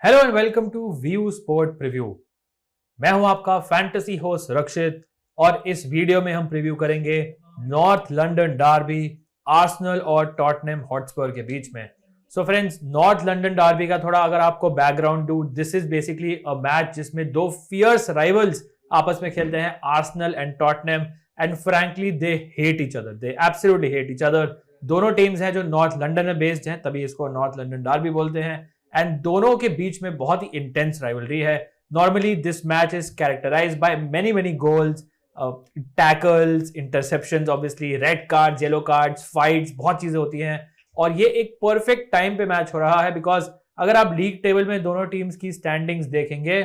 Hello and welcome to view sport preview. मैं हूं आपका फैंटेसी होस्ट रक्षित और इस वीडियो में हम प्रीव्यू करेंगे नॉर्थ लंदन डार्बी आर्सेनल और टॉटनहम हॉटस्पर के बीच में। So friends, north London Derby का थोड़ा अगर आपको बैकग्राउंड दूं, this is basically a match जिसमें दो फियर्स राइवल्स आपस में खेलते हैं, Arsenal and Tottenham, and frankly they hate each other, they absolutely hate each other. दोनों टीम्स हैं जो नॉर्थ लंदन में बेस्ड हैं, तभी इसको नॉर्थ लंदन डार्बी बोलते हैं। एंड दोनों के बीच में बहुत ही इंटेंस राइवलरी है। Normally this match is characterized by many many goals, tackles, interceptions, obviously red cards, yellow cards, fights, बहुत चीजें होती हैं। और ये एक परफेक्ट टाइम पे मैच हो रहा है बिकॉज अगर आप लीग टेबल में दोनों टीम्स की स्टैंडिंग्स देखेंगे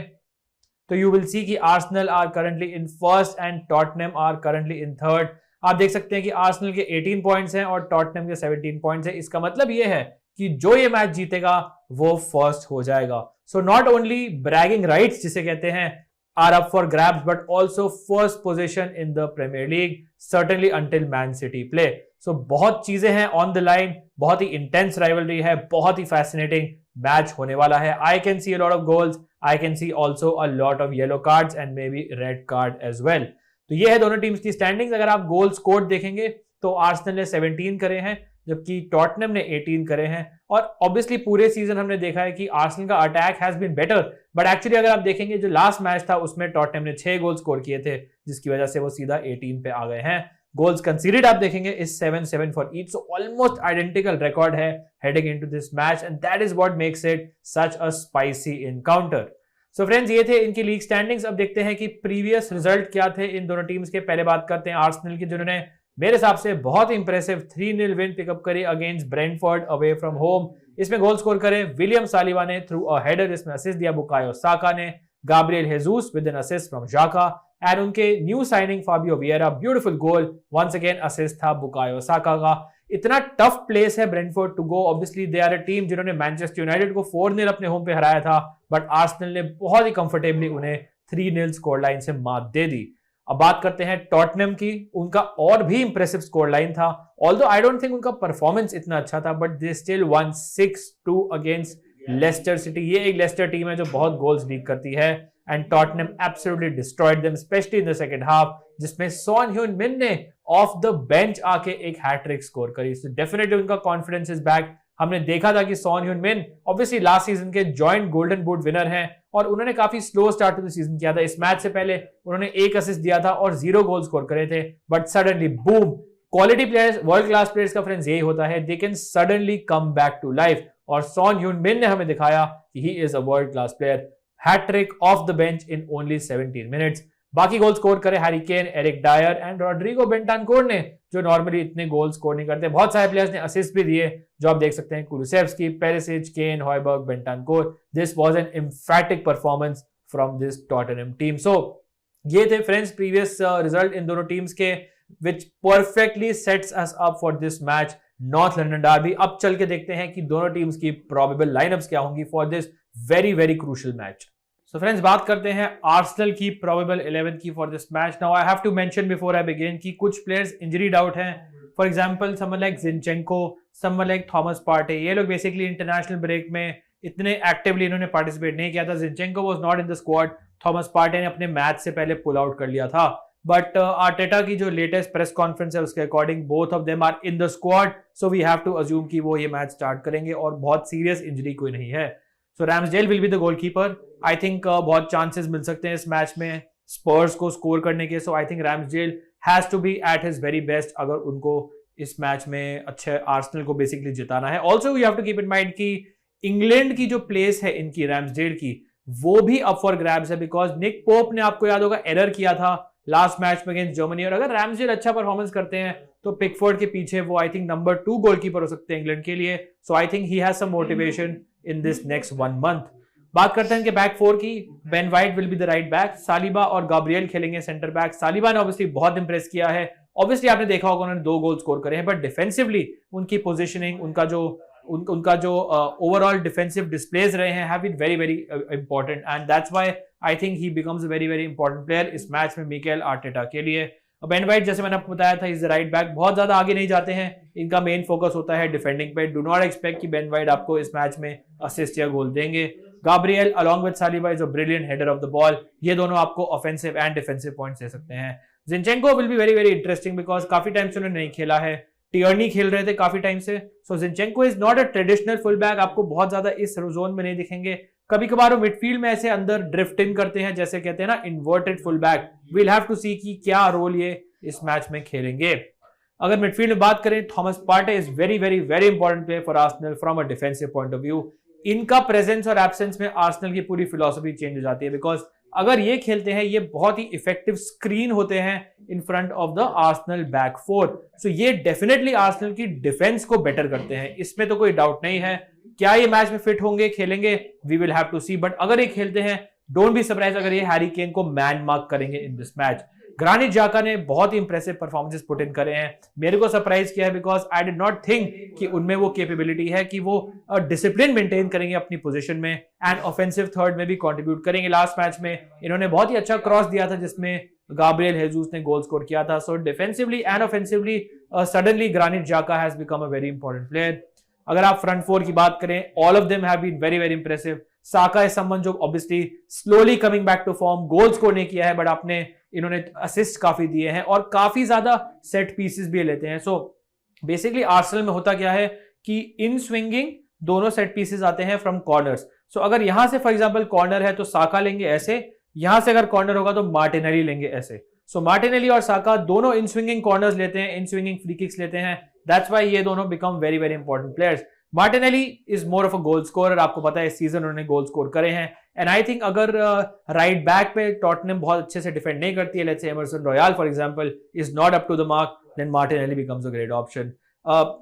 तो यू विल सी कि Arsenal are currently in first and Tottenham are currently in third. आप देख सकते हैं कि आर्सेनल के 18 पॉइंट्स हैं और टॉटनहम के 17 पॉइंट्स हैं। इसका मतलब ये है कि जो ये मैच जीतेगा वो फर्स्ट हो जाएगा। So not only bragging rights जिसे कहते हैं are up for grabs, but also first position in the Premier League, certainly until Man City play. So बहुत चीजें हैं ऑन द लाइन, बहुत ही इंटेंस राइवलरी है, बहुत ही फैसिनेटिंग मैच होने वाला है। I can see a lot of goals, I can see also a lot of yellow cards and maybe red card as well. तो ये है दोनों टीम्स की स्टैंडिंग्स। अगर आप गोल स्कोर देखेंगे तो आर्सेनल ने 17 करे हैं जबकि टॉटनहम ने 18 करे हैं। और ऑब्वियसली पूरे सीजन हमने देखा है कि आर्सेनल का attack has been better, but actually अगर आप देखेंगे जो लास्ट मैच था उसमें टॉटनहम ने 6 गोल स्कोर किए थे, जिसकी वजह से वो सीधा 18 पे आ गए हैं। गोल्स कंसीडर्ड आप देखेंगे is 7-7 for each, so almost identical record है heading into this match, and that is what makes it such a spicy encounter. So friends, ये थे इनकी लीग स्टैंडिंग्स। अब देखते हैं कि प्रीवियस रिजल्ट क्या थे इन दोनों टीम्स के। पहले बात करते हैं आर्सेनल की, जिन्होंने मेरे हिसाब से बहुत इंप्रेसिव 3-0 विन पिकअप करी against Brentford away from home. इसमें गोल स्कोर करे विलियम सालिबा ने थ्रू अ हेडर, इसमें असिस्ट दिया बुकायो साका ने, Gabriel Jesus with an assist from Xhaka, and उनके new signing Fabio Vieira, beautiful goal, once again assist था Bukayo Saka का। इतना टफ प्लेस है Brentford to go. Obviously they are a team जिन्होंने Manchester United को 4-0 अपने home पे हराया था, बट आर्सेनल ने बहुत ही कंफर्टेबली उन्हें 3-0 स्कोर लाइन से मात दे दी। अब बात करते हैं टॉटनहम की। उनका और भी इंप्रेसिव स्कोर लाइन था, ऑल्दो आई डोंट थिंक उनका परफॉर्मेंस इतना अच्छा था, but they still one 6-2 against Leicester City. ये एक लेस्टर टीम है जो बहुत गोल्स लीक करती है, and Tottenham absolutely destroyed them, specially in the second half, जिसमें सन ह्यून मिन ने ऑफ द बेंच आके एक हैट्रिक स्कोर करी। सो डेफिनेटली उनका कॉन्फिडेंस इज बैक। हमने देखा था कि Son Heung Min obviously last season के जॉइंट गोल्डन बूट विनर हैं और उन्होंने काफी slow start to the season किया था। इस मैच से पहले उन्होंने 1 असिस्ट दिया था और 0 गोल स्कोर करे थे, but suddenly boom, quality players, world class players का फ्रेंड्स यही होता है, they can suddenly come back to life. और सन ह्यून मिन ने हमें दिखाया कि he is a world class player. Hat trick off the bench in only 17 minutes. बाकी गोल स्कोर करे Harry Kane, Eric Dier and Rodrigo Bentancur ने, जो normally इतने गोल स्कोर नहीं करते। बहुत सारे प्लेयर्स ने असिस्ट भी दिए, जो आप देख सकते हैं, Kulusevski, Perisic, Kane, Hojbjerg, Bentancur. This was an emphatic performance from this Tottenham team. So ये थे फ्रेंड्स प्रीवियस रिजल्ट इन दोनों टीम्स के, which perfectly sets us up for this match, north London derby. अब चल के देखते हैं कि दोनों टीम्स की प्रोबेबल लाइनअप्स क्या होंगी for this very very crucial match. So friends, बात करते हैं आर्सेनल की प्रोबेबल 11 की for this match. Now I have to mention before I begin कि कुछ प्लेयर्स इंजरीड आउट हैं। For example someone like Zinchenko, someone like Thomas Partey. ये लोग बेसिकली इंटरनेशनल ब्रेक में इतने एक्टिवली इन्होंने पार्टिसिपेट नहीं किया था। जिनचेंको was not in the squad. Thomas Partey ने अपने मैच से पहले पुल आउट कर लिया था, बट आर्टेटा की जो लेटेस्ट प्रेस कॉन्फ्रेंस है उसके according both of them are in the squad, so we have to assume कि वो ये मैच स्टार्ट करेंगे और बहुत सीरियस इंजरी कोई नहीं है। So Ramsdale will be the goalkeeper. I think बहुत चांसेस मिल सकते हैं इस मैच में स्पर्स को स्कोर करने के। So I think Ramsdale has to be at his very best अगर उनको इस मैच में अच्छे आर्सेनल को बेसिकली जिताना है। Also you have to keep in mind कि इंग्लैंड की जो प्लेस है इनकी रैम्सडेल की, वो भी अप फॉर ग्रैब्स है, बिकॉज निक पोप ने, आपको याद होगा, एरर किया था लास्ट मैच में अगेंस्ट जर्मनी। और अगर रैम्सडेल अच्छा परफॉर्मेंस करते हैं तो पिकफोर्ड के पीछे वो आई थिंक नंबर 2 गोलकीपर हो सकते हैं इंग्लैंड के लिए। So I think he has some motivation in this next 1 month. बात करते हैं इनके बैक 4 की। Ben White will be the right back, Saliba और गाब्रियल खेलेंगे सेंटर बैक। सालिबा ने ऑब्वियसली बहुत इंप्रेस किया है, ऑब्वियसली आपने देखा होगा उन्होंने 2 गोल स्कोर करे हैं, बट डिफेंसिवली उनकी पोजीशनिंग, उनका जो ओवरऑल डिफेंसिव डिस्प्लेज रहे हैं have been very very important, and that's why I think he becomes a very very important player इस मैच में मिकेल आर्टेटा के लिए। बेन वाइट, जैसे मैंने आपको बताया था, इज द राइट बैक। बहुत ज्यादा आगे नहीं जाते हैं, इनका मेन फोकस होता है डिफेंडिंग पे। डू नॉट एक्सपेक्ट कि बेन वाइट आपको इस मैच में असिस्ट या गोल देंगे। Gabriel along with Saliba is a brilliant header of the ball, ये दोनों आपको ऑफेंसिव एंड डिफेंसिव पॉइंट्स दे सकते हैं। जिनचेंको will be very very interesting because काफी टाइम से उन्होंने नहीं खेला है, टियर्नी खेल रहे थे काफी टाइम से, so Zinchenko is not a traditional full back, आपको बहुत ज्यादा इस जोन में नहीं दिखेंगे। कभी कभार वो मिडफील्ड में ऐसे अंदर ड्रिफ्ट इन करते हैं, जैसे कहते हैं ना inverted full back. We'll have to see कि क्या रोल ये इस मैच में खेलेंगे। अगर मिडफील्ड में बात करें, Thomas Partey is very very very important player for Arsenal from a defensive point of view. इनका प्रेजेंस और एब्सेंस में आर्सेनल की पूरी फिलॉसफी चेंज हो जाती है, बिकॉज अगर ये खेलते हैं, ये बहुत ही इफेक्टिव स्क्रीन होते हैं in front of the Arsenal back four. So ये डेफिनेटली आर्सेनल की डिफेंस को बेटर करते हैं, इसमें तो कोई डाउट नहीं है। क्या ये मैच में फिट होंगे, खेलेंगे, we will have to see, but अगर ये खेलते हैं, डोंट बी सरप्राइज अगर ये हैरी केन को मैन मार्क करेंगे इन दिस मैच। ग्रानिट जाका ने बहुत ही इंप्रेसिव परफॉर्मेंसेस पुट इन करे हैं, मेरे को सरप्राइज किया है because I did not think कि उनमें वो कैपेबिलिटी है कि वो डिसिप्लिन मेंटेन करेंगे अपनी पोजीशन में एंड ऑफेंसिव थर्ड में भी कंट्रीब्यूट करेंगे। लास्ट मैच में इन्होंने बहुत ही अच्छा क्रॉस दिया था जिसमें गाब्रियल हेजूस ने गोल स्कोर किया था। So defensively and offensively suddenly Granit Xhaka has become a very important player. अगर आप फ्रंट फोर की बात करें, all of them have been very very impressive. Saka is someone जो obviously slowly coming back to form, goal score नहीं किया है but आपने इन्होंने असिस्ट काफी दिए हैं और काफी ज्यादा सेट पीसेस भी लेते हैं। सो बेसिकली आर्सेनल में होता क्या है कि इन स्विंगिंग दोनों सेट पीसेस आते हैं फ्रॉम कॉर्नर्स। सो अगर यहां से फॉर एग्जांपल कॉर्नर है तो साका लेंगे ऐसे, यहां से अगर कॉर्नर होगा तो मार्टिनेली लेंगे ऐसे। सो मार्टिनेली और साका दोनों इन स्विंगिंग कॉर्नर्स लेते हैं, इन स्विंगिंग फ्री किक्स लेते हैं, दैट्स व्हाई ये दोनों become very very important players. Martinelli is more of a goal scorer, आपको पता है इस सीजन उन्होंने गोल स्कोर करे हैं एंड आई थिंक अगर राइट बैक पे टॉटनहम बहुत अच्छे से डिफेंड नहीं करती है, let's say Emerson Royal for example is not up to the mark, then Martinelli becomes a great option.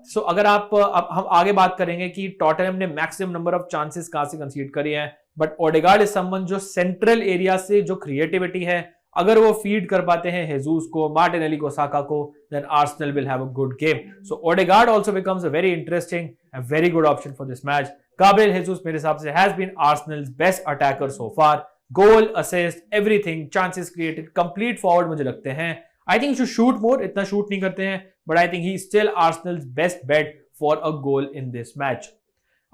So अगर आप हम आगे बात करेंगे कि टॉटनहम ने मैक्सिमम नंबर ऑफ चांसेस कहां से कंसीड करी है, बट ओडेगार्ड इज समवन जो सेंट्रल एरिया से जो क्रिएटिविटी है अगर वो फीड कर पाते हैं हेजूस को, मार्टिनेली को, साका को, then Arsenal will have a good game. So Odegaard also becomes a very interesting and very good option for this match. Gabriel Jesus मेरे हिसाब से has been Arsenal's best attacker so far, goal, assist, everything, chances created, complete forward मुझे लगते हैं। I think shoe shoot मोर, इतना shoot नहीं करते हैं, but I think he still Arsenal's best bet for a goal in this match.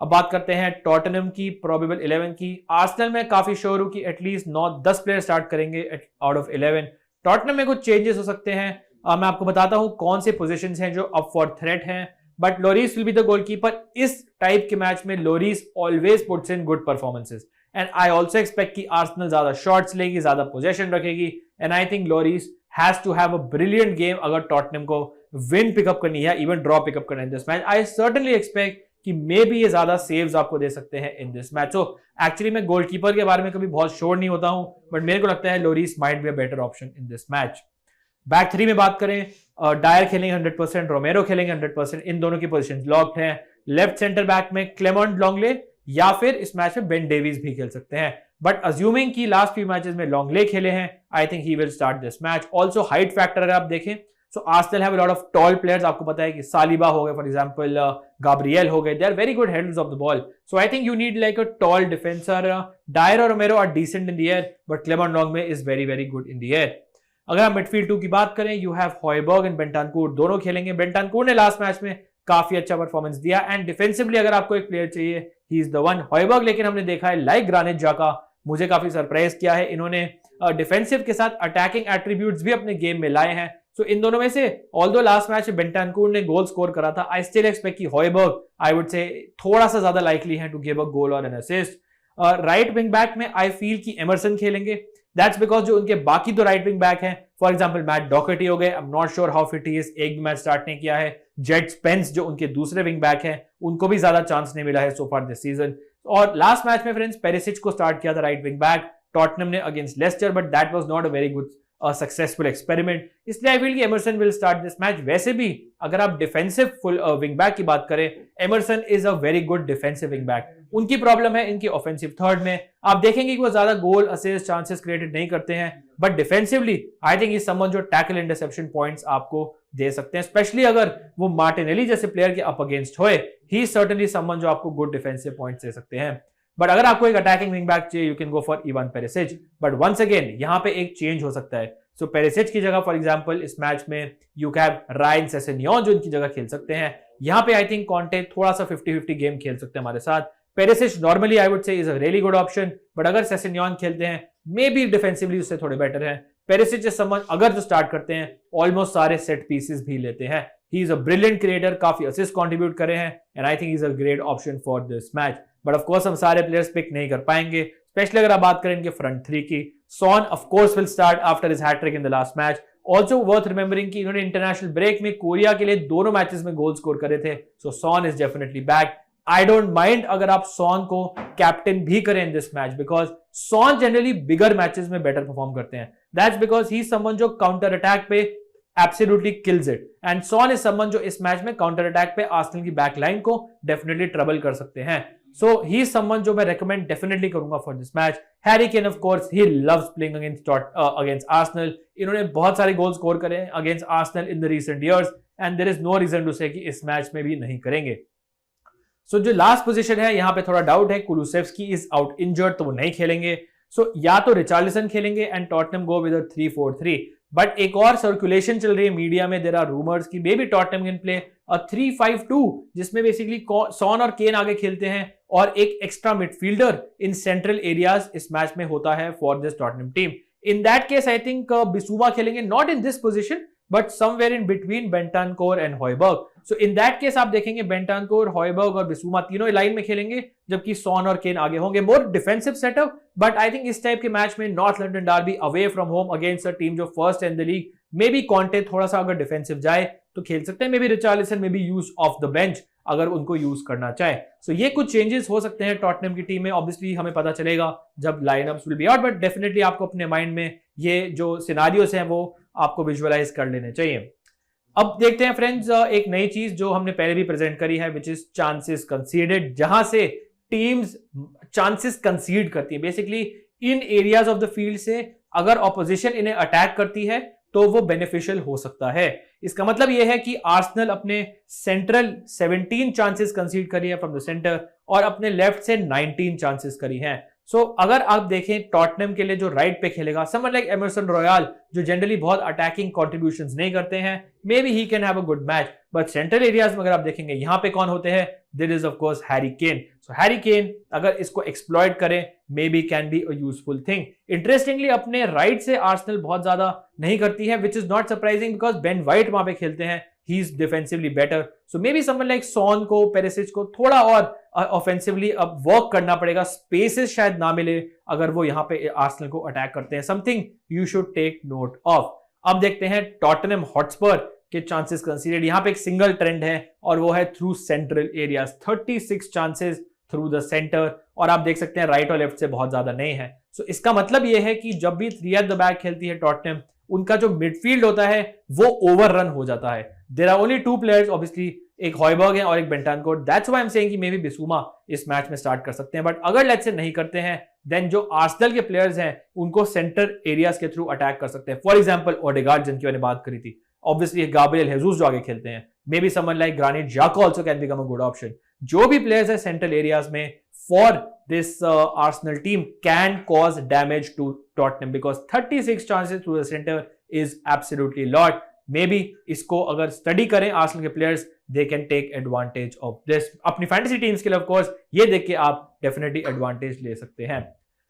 अब बात करते हैं टॉटनहम की प्रोबेबल 11 की। आर्सेनल में काफी श्योर हूं कि एटलीस्ट 9-10 प्लेयर स्टार्ट करेंगे आउट ऑफ 11। टॉटनहम में कुछ चेंजेस हो सकते हैं, मैं आपको बताता हूं कौन से पोजीशंस हैं जो अप फॉर थ्रेट हैं, but Lloris will be the goalkeeper. इस टाइप के मैच में Lloris always puts in good performances and I also expect कि आर्सेनल ज्यादा शॉट्स लेगी, ज्यादा पोजीशन रखेगी and I think Lloris has to have a brilliant game अगर Tottenham को विन पिकअप करनी है, इवन ड्रॉ पिकअप करना है this match. I certainly expect कि मे भी ये ज्यादा सेव्स आपको दे सकते हैं इन दिस मैच। सो एक्चुअली मैं गोलकीपर के बारे में कभी बहुत श्योर नहीं होता हूं, बट मेरे को लगता है Lloris might be a better option in this match. Back three में बात करें, डायर खेलेंगे 100%, रोमेरो खेलेंगे 100%, इन दोनों की पोजीशन लॉक्ड हैं। लेफ्ट सेंटर बैक में क्लेमेंट लॉन्गले या फिर इस मैच में बेन डेविस भी खेल सकते हैं, बट अज्यूमिंग कि लास्ट फ्यू मैचेस में लॉन्गले खेले हैं, I think he will start this match. Also height factor अगर आप देखें, सो Arsenal have a lot of tall players, आपको पता है कि सालिबा हो गए फॉर एग्जांपल, गाब्रियल हो गए, they are very good headers of the ball. So I think you need like a tall defenser. Dier और Romero are decent in the air, but Clement Lenglet is very very good in the air. अगर आप midfield 2 की बात करें, you have Hojbjerg and Bentancur, दोनों खेलेंगे। बेंटांकूर ने last match में काफी अच्छा परफॉर्मेंस दिया एंड डिफेंसिवली अगर आपको एक प्लेयर चाहिए, ही इज द वन। हॉयबर्ग लेकिन हमने देखा है लाइक ग्रानिट जाका मुझे काफी सरप्राइज किया है, इन्होंने डिफेंसिव के साथ अटैकिंग एट्रीब्यूट्स भी अपने गेम में लाए हैं। सो इन दोनों में से ऑल्दो लास्ट मैच में बेंटांकूर ने गोल स्कोर करा था, आई स्टिल एक्सपेक्ट कि हॉयबर्ग आई वुड से थोड़ा सा ज्यादा लाइकली है टू गिव अ गोल और N assist. Right wing back में आई फील कि एमरसन खेलेंगे, दैट्स बिकॉज जो उनके बाकी दो राइट विंग बैक हैं, फॉर एग्जांपल मैट डॉकर्टी हो गए, आई am not sure how fit he is, एक भी मैच स्टार्ट नहीं किया है। जेट स्पेंस जो उनके दूसरे विंग बैक हैं, उनको भी ज्यादा चांस नहीं मिला है सो फार दिस सीजन। और लास्ट मैच में फ्रेंड्स पेरिसिच को स्टार्ट किया था राइट विंग बैक टॉटनहम ने against Leicester, but that was not a very good successful experiment, इसलिए आई फील कि Emerson will start this match. वैसे भी अगर आप डिफेंसिव फुल विंग बैक की बात करें, Emerson is a very good defensive wing back. उनकी प्रॉब्लम है इनकी ऑफेंसिव थर्ड में, आप देखेंगे कि वो ज्यादा गोल, असिस्ट, चांसेस क्रिएटेड नहीं करते हैं, but defensively I think is someone जो टैकल इंटरसेप्शन पॉइंट्स आपको दे सकते हैं, स्पेशली अगर वो मार्टिनेली जैसे प्लेयर के अप अगेंस्ट होए, ही सर्टेनली समवन जो आपको गुड डिफेंसिव पॉइंट्स दे सकते हैं। बट अगर आपको एक अटैकिंग विंग बैक चाहिए, you can go for Ivan Perisic, but once again यहाँ पे एक चेंज हो सकता है। सो पेरिसिच की जगह फॉर एग्जांपल इस मैच में यू कैव रायन सेसेन्योन जो इनकी जगह खेल सकते हैं। यहाँ पे आई थिंक कॉन्टे थोड़ा सा 50-50 गेम खेल सकते हैं हमारे साथ। Perisic normally I would say is a really good option, but अगर सेसेन्योन खेलते हैं मे बी डिफेंसिवली उससे थोड़े बेटर है। पेरिसिच समझ अगर जो स्टार्ट करते हैं ऑलमोस्ट सारे सेट पीसेस भी लेते हैं। He is a brilliant creator, काफी असिस्ट कंट्रीब्यूट करे हैं and I think is a great option for this match. But of course हम सारे प्लेयर्स पिक नहीं कर पाएंगे, स्पेशली अगर आप बात करें इनके फ्रंट थ्री की। Son of course will start after his hattrick in the last match. Also worth remembering कि इन्होंने इंटरनेशनल ब्रेक में कोरिया के लिए दोनों मैचेस में गोल स्कोर करे थे, so Son is definitely back. I don't mind अगर आप सॉन को कैप्टन भी करें in this match, because Son generally bigger matches में बेटर परफॉर्म करते हैं। दैट्स बिकॉज ही समवन जो काउंटर अटैक पे absolutely kills it, and Son is someone जो इस मैच में काउंटर अटैक पे आर्सेनल की बैक लाइन को डेफिनेटली ट्रबल कर सकते हैं। सो ही इज समवन जो मैं रेकमेंड डेफिनेटली करूंगा for this match. Harry Kane of course he loves playing against Arsenal. इन्होंने बहुत सारे गोल स्कोर करे हैं against Arsenal in the recent years and there is no reason to say कि इस मैच में भी नहीं करेंगे। सो जो लास्ट पोजीशन है यहां पे थोड़ा डाउट है, कुलुसेव्स्की इज आउट इंजर्ड तो वो नहीं खेलेंगे। सो या तो रिचार्लिसन खेलेंगे and Tottenham go with 3-4-3, but एक और सर्कुलेशन चल रही है मीडिया में, देयर आर रूमर्स कि may be Tottenham can play 3-5-2 जिसमें बेसिकली सॉन और केन आगे खेलते हैं और एक extra midfielder in central areas इस मैच में होता है for this Tottenham team. In that case I think Bissouma खेलेंगे, not in this position but somewhere in between Bentancur and Hojbjerg. So in that case आप देखेंगे बेंटानकोर, हॉयबर्ग और बिसूमा तीनों line में खेलेंगे, जबकि सॉन और केन आगे होंगे। More defensive setup, but I think इस टाइप के मैच में North London derby away from home against a team जो first in the league, maybe Conte थोड़ा सा अगर डिफेंसिव जाए तो खेल सकते हैं। मे बी रिचार्लिसन में भी यूज ऑफ द बेंच अगर उनको यूज करना चाहे। सो ये कुछ चेंजेस हो सकते हैं टॉटनहम की टीम में, ऑब्वियसली हमें पता चलेगा जब line-ups will be out, but definitely आपको अपने माइंड में ये जो सिनारियोस हैं वो आपको विजुअलाइज कर लेने चाहिए। अब देखते हैं फ्रेंड्स एक नई चीज जो हमने पहले भी प्रेजेंट करी है, विच इज चांसेस कंसीडर्ड, जहां से टीम्स चांसेस कंसीड करती है। Basically in areas of the field से अगर ऑपोजिशन इन्हें अटैक करती है तो वो बेनिफिशियल हो सकता है। इसका मतलब यह है कि आर्सेनल अपने सेंट्रल 17 चांसेस कंसीड करी है फ्रॉम द सेंटर और अपने लेफ्ट से 19 चांसेस करी हैं। सो अगर आप देखें टॉटनहम के लिए जो राइट पे खेलेगा समवन लाइक एमरसन रॉयल जो जनरली बहुत अटैकिंग कंट्रीब्यूशंस नहीं करते हैं, maybe he can have a good match. But central areas में अगर आप देखेंगे यहां पे कौन होते हैं, there is of course Harry Kane. So Harry Kane अगर इसको एक्सप्लॉइट करें maybe can be a useful thing. Interestingly अपने राइट से आर्सेनल बहुत ज्यादा नहीं करती है, which is not surprising because Ben white वहां पे खेलते हैं, he is defensively better. So maybe someone like Son को, पेरिसिच को थोड़ा और ऑफेंसिवली अब वर्क करना पड़ेगा, स्पेसेस शायद ना मिले अगर वो यहाँ पे आर्सेनल को अटैक करते हैं। Something you should take note of. अब देखते हैं टॉटनहम हॉटस्पर के चांसेस कंसीडर्ड। यहाँ पे एक सिंगल ट्रेंड है और वो है through central areas, 36 chances through the centre, और आप देख सकते हैं राइट और लेफ्ट से बहुत ज्यादा नहीं है। सो इसका मतलब ये है कि जब भी 3 एट द बैक खेलती है टॉटनहम, उनका जो मिडफील्ड होता है वो ओवररन हो जाता है। There are only 2 players obviously, एक हॉयबर्ग है और एक Bentancur. That's why I am saying कि मे बी बिसूमा इस मैच में स्टार्ट कर सकते हैं, बट अगर लेट्स से नहीं करते हैं देन जो आर्सेनल के प्लेयर्स हैं उनको सेंटर एरियाज के थ्रू अटैक कर सकते हैं। फॉर एग्जांपल ओडेगार्ड जिनकी मैंने बात करी थी, ऑब्वियसली गाब्रियल हेजूस जो आगे खेलते हैं, maybe someone like Granit Xhaka also can become a good option. जो भी प्लेयर्स है सेंट्रल एरियाज में for this Arsenal team can cause damage to Tottenham because 36 chances through the centre is absolutely lot. Maybe इसको अगर study करें Arsenal के players, they can take advantage of this. अपनी fantasy teams के लिए of course ये देख के आप डेफिनेटली एडवांटेज ले सकते हैं।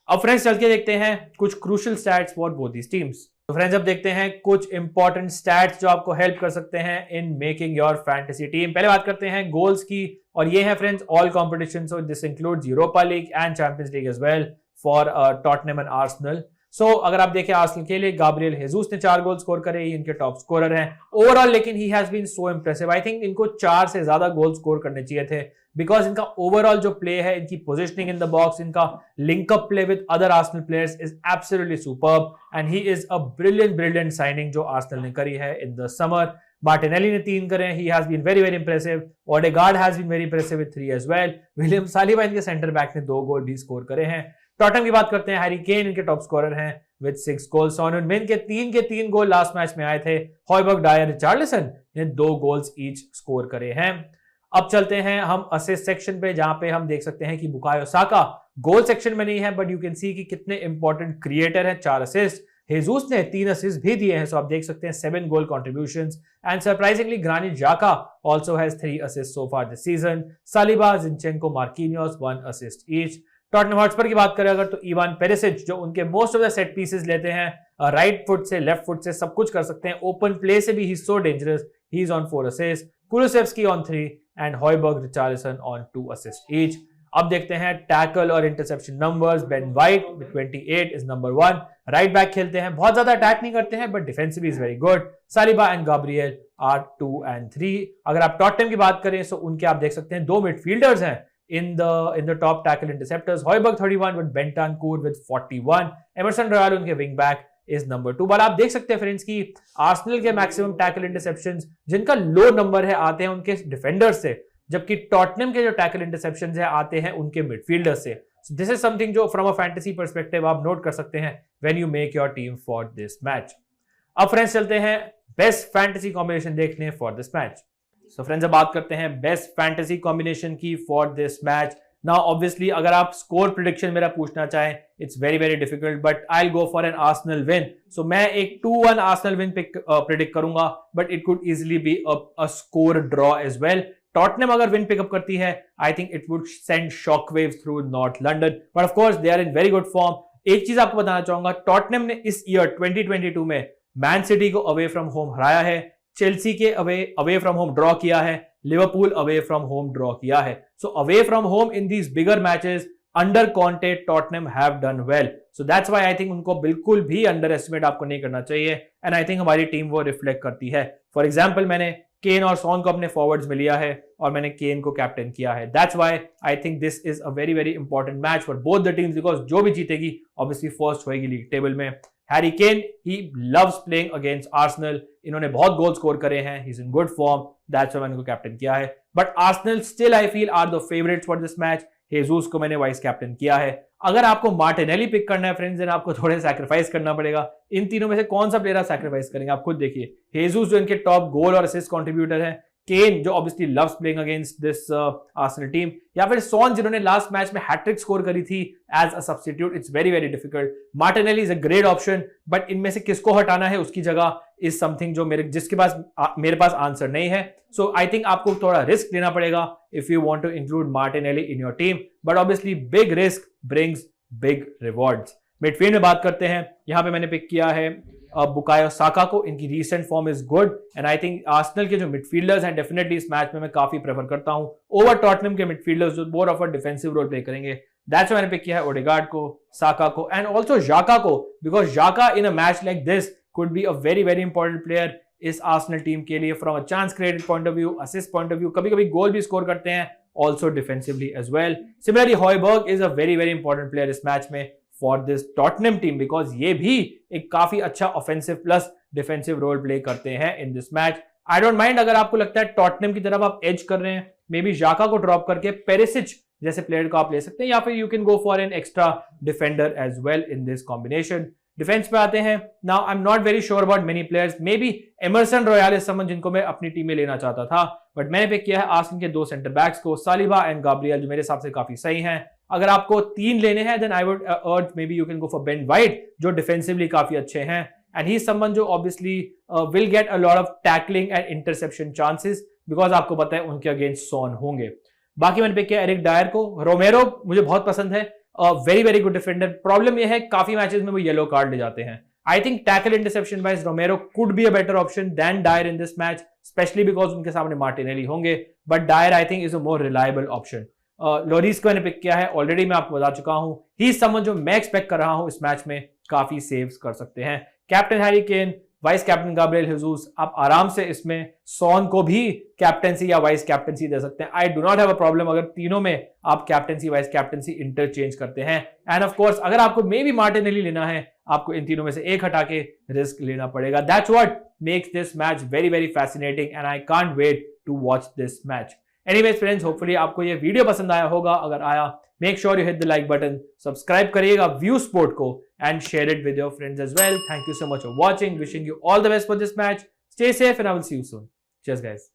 अब फ्रेंड्स चल के देखते हैं कुछ crucial stats for both these teams. तो फ्रेंड्स अब देखते हैं कुछ इंपॉर्टेंट स्टैट्स जो आपको हेल्प कर सकते हैं in making your fantasy team. पहले बात करते हैं गोल्स की, और ये है friends all competition, so this includes Europa League and Champions League as well for Tottenham and Arsenal. So अगर आप देखें आर्सेनल के लिए गाब्रियल हेजूस ने 4 गोल स्कोर करे, इनके टॉप स्कोरर हैं ओवरऑल, लेकिन he has been so impressive. I think इनको 4 से ज्यादा गोल स्कोर करने चाहिए थे बिकॉज इनका ओवरऑल जो प्ले है, इनकी पोजिशनिंग इन द बॉक्स, इनका link up play with other Arsenal players is absolutely superb and he is a brilliant signing जो आर्सेनल ने करी है इन द समर। मार्टिनेली ने 3 करे, he has been very impressive. Odegaard has been very impressive with 3 as well. William Saliba इनके centre back ने 2 गोल भी score करे हैं। टॉटनहम की बात करते हैं, हैरी केन इनके टॉप स्कोरर हैं with 6 गोल। सन हेung-min के 3 गोल लास्ट मैच में आए थे। हॉयबर्ग, डायर, रिचार्लिसन ने 2 गोल्स ईच स्कोर करे हैं। अब चलते हैं हम असिस्ट सेक्शन पे, जहां पे हम देख सकते हैं कि बुकायो साका गोल सेक्शन में नहीं है, बट यू कैन सी कि कितने इंपॉर्टेंट क्रिएटर है, 4 असिस्ट। हेजूस ने 3 असिस्ट भी दिए हैं, सो आप देख सकते हैं 7 गोल contributions and surprisingly ग्रानिट Xhaka also has 3 assist so far this season. Saliba, जिनचेंको, Marquinhos 1 assist each. Tottenham Hotspur की बात करें अगर तो इवान पेरिसिच जो उनके most of the set pieces लेते हैं, राइट फुट से लेफ्ट फुट से सब कुछ कर सकते हैं, ओपन प्ले से भी he is so dangerous, he is on 4 assist. Kulusevski on 3 and Hojbjerg, Richarlison on 2 assist each. अब देखते हैं टैकल और interception numbers. Ben White with 28 is number 1, right back खेलते हैं, बहुत ज्यादा अटैक नहीं करते हैं but defensively is very good. Saliba and Gabriel are 2 and 3। अगर आप टॉटनहम की बात करें तो उनके आप देख सकते हैं 2 मिडफील्डर्स हैं in the top tackle interceptors, Højbjerg 31 with Bentancur with 41, Emerson Royal उनके wing back is number 2। But आप देख सकते हैं फ्रेंड्स की आर्सेनल के मैक्सिमम टैकल इंटरसेप्शंस जिनका लो नंबर है आते हैं उनके डिफेंडर्स से, जबकि टॉटनहम के जो टैकल इंटरसेप्शंस है आते हैं उनके मिडफील्डर्स से। दिस इज समथिंग जो फ्रॉम अ फैंटेसी पर्सपेक्टिव आप नोट कर सकते हैं when you make your team for this match. अब फ्रेंड्स चलते हैं बेस्ट फैंटेसी कॉम्बिनेशन देखने for this match. So friends अब बात करते हैं बेस्ट फैंटेसी कॉम्बिनेशन की for this match. Now obviously अगर आप स्कोर प्रेडिक्शन मेरा पूछना चाहें it's very very difficult, but I will go for an Arsenal win. सो मैं एक 2-1 आर्सेनल विन प्रेडिक्ट करूंगा, but it could easily be a score draw as well. Tottenham अगर win pick up करती है I think it would send shock waves through North London, but of course they are in very good form. एक चीज आपको बताना चाहूंगा, Tottenham ने इस ईयर 2022 में मैन सिटी को अवे फ्रॉम होम हराया है, चेल्सी के अवे फ्रॉम होम ड्रॉ किया है, Liverpool away from home draw किया है। So away from home in these bigger matches under Conte Tottenham have done well, so that's why I think उनको बिल्कुल भी अंडर एस्टिमेट आपको नहीं करना चाहिए एंड आई थिंक हमारी टीम वो रिफ्लेक्ट करती है। फॉर एग्जाम्पल मैंने केन और सॉन को अपने फॉरवर्ड्स में लिया है और मैंने केन को कैप्टन किया है। That's why I think this is a very very important match for both the teams, because जो भी जीतेगी ऑब्वियसली फर्स्ट होएगी लीग टेबल में। Harry Kane he loves playing against Arsenal, इन्होंने बहुत गोल स्कोर करे हैं, he is in good form, that's why मैंने इनको कैप्टन किया है। But Arsenal still I feel are the favourites for this match. Jesus को मैंने वाइस कैप्टन किया है। अगर आपको मार्टिनेली पिक करना है फ्रेंड्स देन आपको थोड़े सैक्रिफाइस करना पड़ेगा। इन तीनों में से कौन सा प्लेयर आप सैक्रिफाइस करेंगे आप खुद देखिए। हेजूस जो इनके टॉप गोल और असिस्ट कंट्रीब्यूटर है, केन जो obviously loves playing against this Arsenal team, या फिर सॉन जिन्होंने लास्ट मैच में हैट्रिक स्कोर करी थी as a substitute. It's very very difficult. Martinelli is a great option, but इनमें से किसको हटाना है उसकी जगह इज समथिंग जो मेरे पास आंसर नहीं है। सो आई थिंक आपको थोड़ा रिस्क लेना पड़ेगा if you want to include Martinelli in your team, but obviously big risk brings big rewards. Midfield में बात करते हैं, यहां पे मैंने पिक किया है बुकायो साका को। इनकी recent form is good and I think Arsenal के जो मिडफील्डर्स हैं डेफिनेटली इस मैच में मैं काफी प्रेफर करता हूं ओवर टॉटनहम के मिडफील्डर्स जो more of a defensive role play करेंगे। दैट्स व्हाई मैंने पिक किया है ओडेगार्ड को, साका को एंड ऑल्सो जाका को, because Xhaka in a match like this could be a very very important player इस आर्सेनल टीम के लिए from a chance created point of view, assist point of view, कभी कभी goal भी score करते हैं also defensively as well. Similarly Hojbjerg is a very very important player इस match में for this Tottenham team, because ये भी एक काफी अच्छा offensive plus defensive role play करते हैं इन this match. I don't mind अगर आपको लगता है टॉटनहम की तरफ आप एज कर रहे हैं, मे बी जाका को ड्रॉप करके पेरिसिच जैसे प्लेयर को आप ले सकते हैं, या फिर you can go for an extra defender as well in this combination. Defence पे आते हैं। Now I am not very sure about many players, maybe Emerson Royal is someone जिनको मैं अपनी टीम में लेना चाहता था, बट मैंने पिक किया है आर्सेनल के 2 सेंटर बैक्स को, सालिबा एंड गैब्रियल, जो मेरे हिसाब से काफी सही हैं। अगर आपको 3 लेने हैं then I would urge maybe you can go for Ben White जो डिफेंसिवली काफी अच्छे हैं एंड ही इज समवन जो obviously will get a lot of tackling and interception chances because आपको पता है उनके अगेंस्ट सॉन होंगे। बाकी मैंने पिक किया एरिक डायर को। रोमेरो मुझे बहुत पसंद है, very very good defender. Problem यह है काफी मैचेस में वो येलो कार्ड ले जाते हैं। I think tackle interception wise Romero could be a better option than Dier in this match, especially because उनके सामने मार्टिनेली होंगे, but Dier I think is a more reliable option. Lloris को मैंने pick किया है, ऑलरेडी मैं आपको बता चुका हूं, ही इज समवन जो मैं एक्सपेक्ट कर रहा हूं इस मैच में काफी सेव्स कर सकते हैं। Captain Harry Kane, vice captain Gabriel Jesus, आप आराम से इसमें सॉन को भी कैप्टनसी या वाइस कैप्टनसी दे सकते हैं। I do not have a problem अगर तीनों में आप कैप्टनसी वाइस कैप्टनसी इंटरचेंज करते हैं। एंड ऑफ कोर्स अगर आपको मे बी मार्टिनेली लेना है, आपको इन तीनों में से एक हटा के रिस्क लेना पड़ेगा। That's what makes this match very very fascinating and I can't wait to watch this match. Anyways friends, hopefully आपको ये वीडियो पसंद आया होगा। अगर आया, make sure you hit the like button, subscribe करिएगा व्यू स्पोर्ट को and share it with your friends as well. Thank you so much for watching. Wishing you all the best for this match. Stay safe and I will see you soon. Cheers guys.